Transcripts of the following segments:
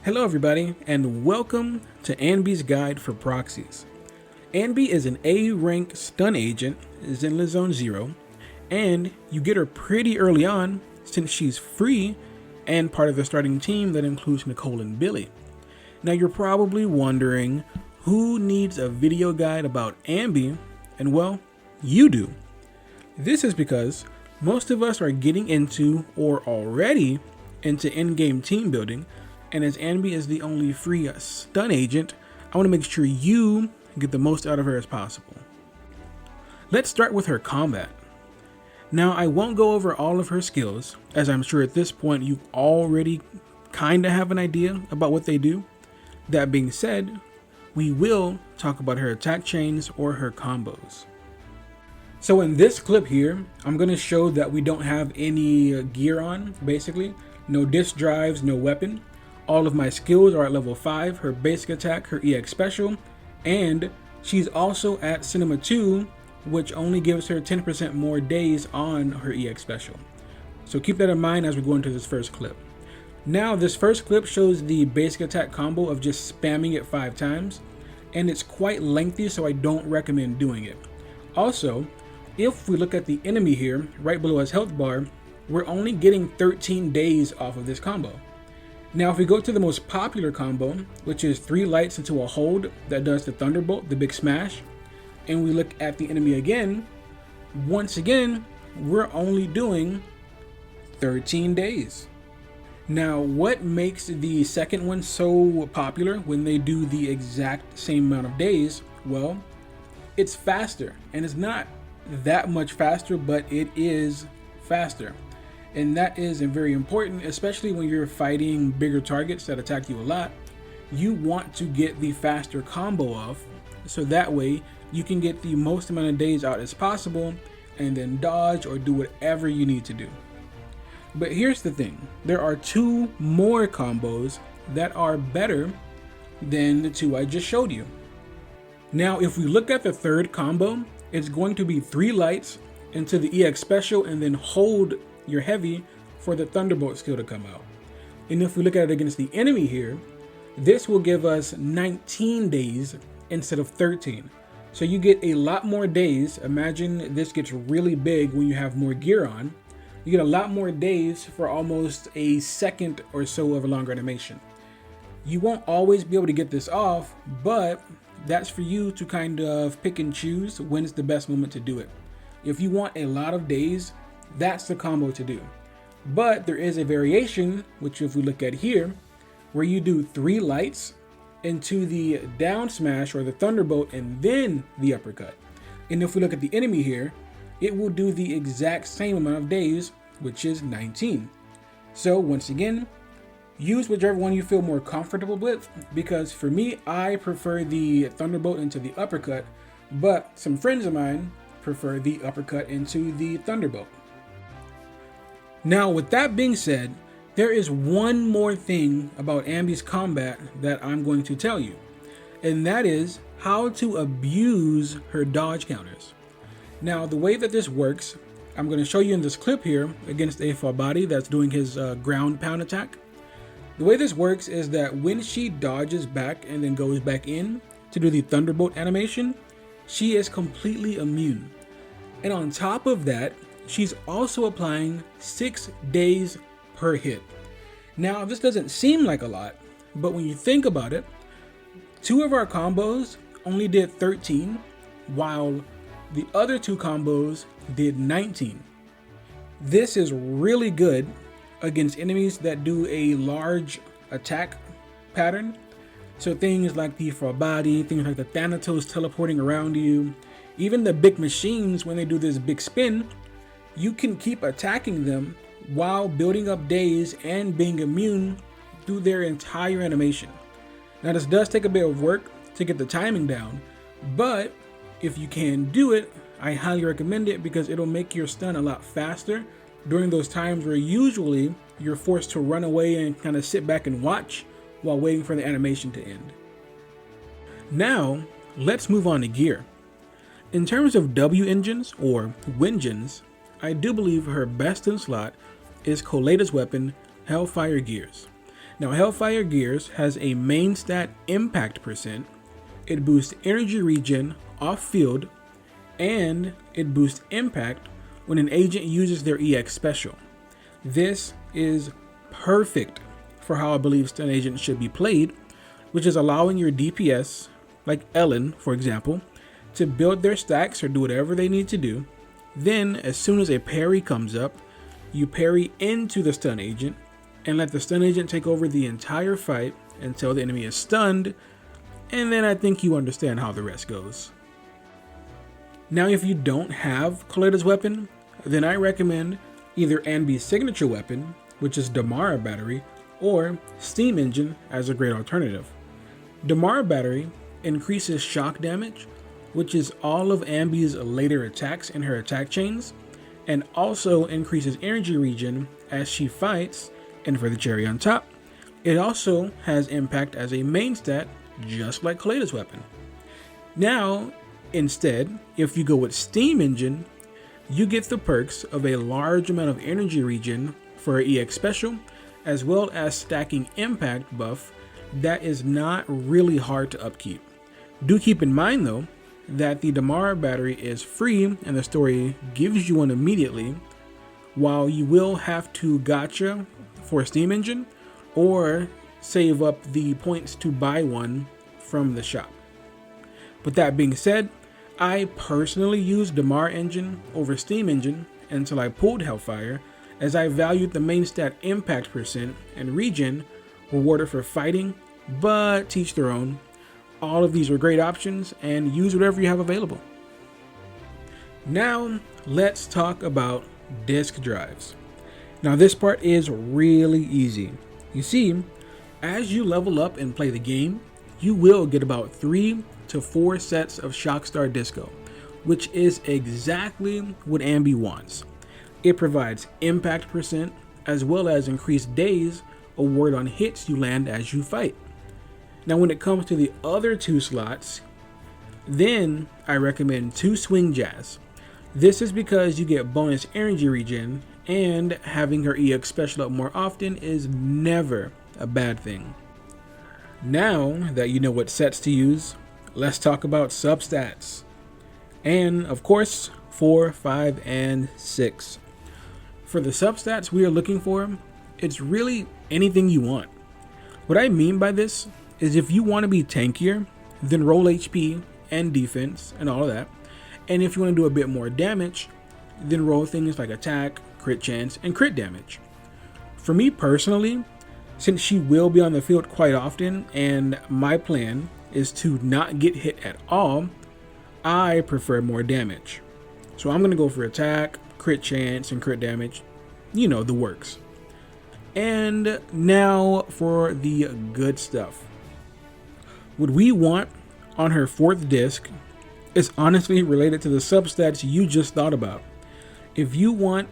Hello everybody, and welcome to Anby's Guide for Proxies. Anby is an A-rank stun agent, is in the Zone 0, and you get her pretty early on since she's free and part of the starting team that includes Nicole and Billy. Now you're probably wondering, who needs a video guide about Anby? And well, you do. This is because most of us are getting into or already into in-game team building, and as Anby is the only free stun agent, I want to make sure you get the most out of her as possible. Let's start with her combat. Now I won't go over all of her skills, as I'm sure at this point you already kinda have an idea about what they do. That being said, we will talk about her attack chains or her combos. So in this clip here, I'm going to show that we don't have any gear on, basically. No disc drives, no weapon. All of my skills are at level 5, her basic attack, her EX special, and she's also at Cinema 2, which only gives her 10% more days on her EX special. So keep that in mind as we go into this first clip. Now this first clip shows the basic attack combo of just spamming it 5 times, and it's quite lengthy, so I don't recommend doing it. Also, if we look at the enemy here, right below his health bar, we're only getting 13 days off of this combo. Now if we go to the most popular combo, which is 3 lights into a hold that does the Thunderbolt, the big smash, and we look at the enemy again, once again, we're only doing 13 days. Now what makes the second one so popular when they do the exact same amount of days? Well, it's faster, and it's not that much faster, but it is faster. And that is very important, especially when you're fighting bigger targets that attack you a lot. You want to get the faster combo off, so that way you can get the most amount of days out as possible and then dodge or do whatever you need to do. But here's the thing, there are 2 more combos that are better than the 2 I just showed you. Now if we look at the third combo, it's going to be 3 lights into the EX special and then hold your heavy for the Thunderbolt skill to come out. And if we look at it against the enemy here, this will give us 19 days instead of 13. So you get a lot more days. Imagine this gets really big when you have more gear on. You get a lot more days for almost a second or so of a longer animation. You won't always be able to get this off, but that's for you to kind of pick and choose when is the best moment to do it. If you want a lot of days, that's the combo to do. But there is a variation, which if we look at here, where you do 3 lights into the down smash or the Thunderbolt and then the uppercut. And if we look at the enemy here, it will do the exact same amount of days, which is 19. So once again, use whichever one you feel more comfortable with, because for me, I prefer the Thunderbolt into the uppercut, but some friends of mine prefer the uppercut into the Thunderbolt. Now with that being said, there is one more thing about Anby's combat that I'm going to tell you, and that is how to abuse her dodge counters. Now the way that this works, I'm going to show you in this clip here against a full body that's doing his ground pound attack. The way this works is that when she dodges back and then goes back in to do the Thunderbolt animation, she is completely immune. And on top of that, she's also applying 6 days per hit. Now this doesn't seem like a lot, but when you think about it, 2 of our combos only did 13, while the other 2 combos did 19. This is really good against enemies that do a large attack pattern. So things like the full body, things like the Thanatos teleporting around you, even the big machines when they do this big spin, you can keep attacking them while building up days and being immune through their entire animation. Now this does take a bit of work to get the timing down, but if you can do it, I highly recommend it because it'll make your stun a lot faster during those times where usually you're forced to run away and kind of sit back and watch while waiting for the animation to end. Now, let's move on to gear. In terms of W engines or Wingens, I do believe her best in slot is Coletta's weapon, Hellfire Gears. Now, Hellfire Gears has a main stat impact percent, it boosts energy regen off field, and it boosts impact when an agent uses their EX special. This is perfect for how I believe stun agents should be played, which is allowing your DPS, like Ellen for example, to build their stacks or do whatever they need to do. Then as soon as a parry comes up, you parry into the stun agent and let the stun agent take over the entire fight until the enemy is stunned, and then I think you understand how the rest goes. Now if you don't have Coletta's weapon, then I recommend either Anby's signature weapon, which is Damara Battery, or Steam Engine as a great alternative. Damara Battery increases shock damage, which is all of Anby's later attacks in her attack chains, and also increases energy regen as she fights, and for the cherry on top, it also has impact as a main stat, just like Coletta's weapon. Now, instead, if you go with Steam Engine, you get the perks of a large amount of energy regen for her EX special, as well as stacking impact buff that is not really hard to upkeep. Do keep in mind though, that the Damara battery is free and the story gives you one immediately, while you will have to gacha for Steam Engine or save up the points to buy one from the shop. With that being said, I personally used Damara Engine over Steam Engine until I pulled Hellfire, as I valued the main stat impact percent and regen rewarded for fighting, but teach their own. All of these are great options and use whatever you have available. Now let's talk about disk drives. Now this part is really easy. You see, as you level up and play the game, you will get about 3 to 4 sets of Shockstar Disco, which is exactly what Anby wants. It provides impact percent as well as increased days award on hits you land as you fight. Now when it comes to the other 2 slots, then I recommend 2 Swing Jazz. This is because you get bonus energy regen, and having her EX special up more often is never a bad thing. Now that you know what sets to use, let's talk about substats. And of course, 4, 5, and 6. For the substats we are looking for, it's really anything you want. What I mean by this is if you want to be tankier, then roll HP and defense and all of that. And if you want to do a bit more damage, then roll things like attack, crit chance, and crit damage. For me personally, since she will be on the field quite often and my plan is to not get hit at all, I prefer more damage. So I'm going to go for attack, crit chance, and crit damage. You know, the works. And now for the good stuff. What we want on her 4th disc is honestly related to the substats you just thought about. If you want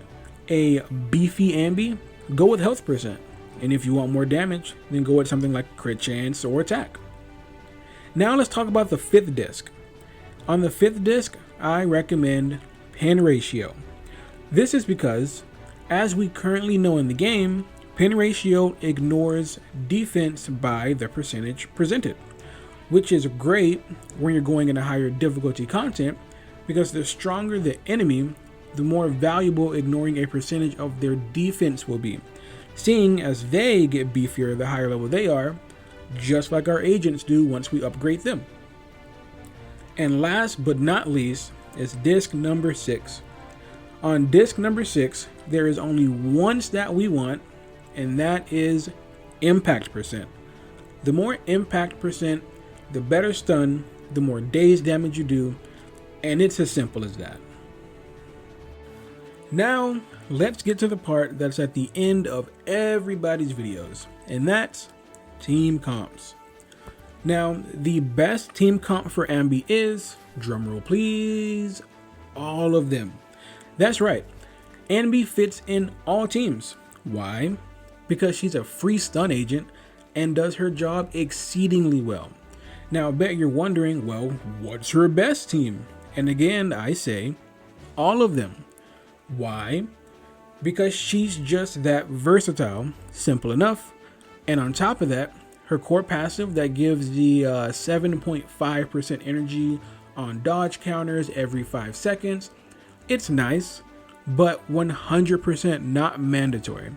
a beefy Anby, go with health percent. And if you want more damage, then go with something like crit chance or attack. Now let's talk about the 5th disc. On the 5th disc, I recommend pin ratio. This is because, as we currently know in the game, pin ratio ignores defense by the percentage presented, which is great when you're going into higher difficulty content, because the stronger the enemy, the more valuable ignoring a percentage of their defense will be, seeing as they get beefier the higher level they are, just like our agents do once we upgrade them. And last but not least is disc number 6. On disc number 6, there is only one stat we want, and that is impact percent. The more impact percent, the better stun, the more days damage you do, and it's as simple as that. Now, let's get to the part that's at the end of everybody's videos, and that's team comps. Now, the best team comp for Anby is, drumroll please, all of them. That's right, Anby fits in all teams. Why? Because she's a free stun agent and does her job exceedingly well. Now, I bet you're wondering, well, what's her best team? And again, I say, all of them. Why? Because she's just that versatile. Simple enough. And on top of that, her core passive that gives the 7.5% energy on dodge counters every 5 seconds. It's nice, but 100% not mandatory.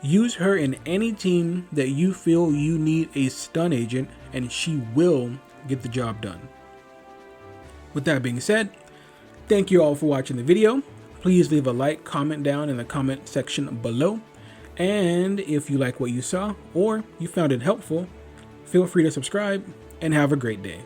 Use her in any team that you feel you need a stun agent, and she will get the job done. With that being said, thank you all for watching the video. Please leave a like, comment down in the comment section below. And if you like what you saw or you found it helpful, feel free to subscribe and have a great day.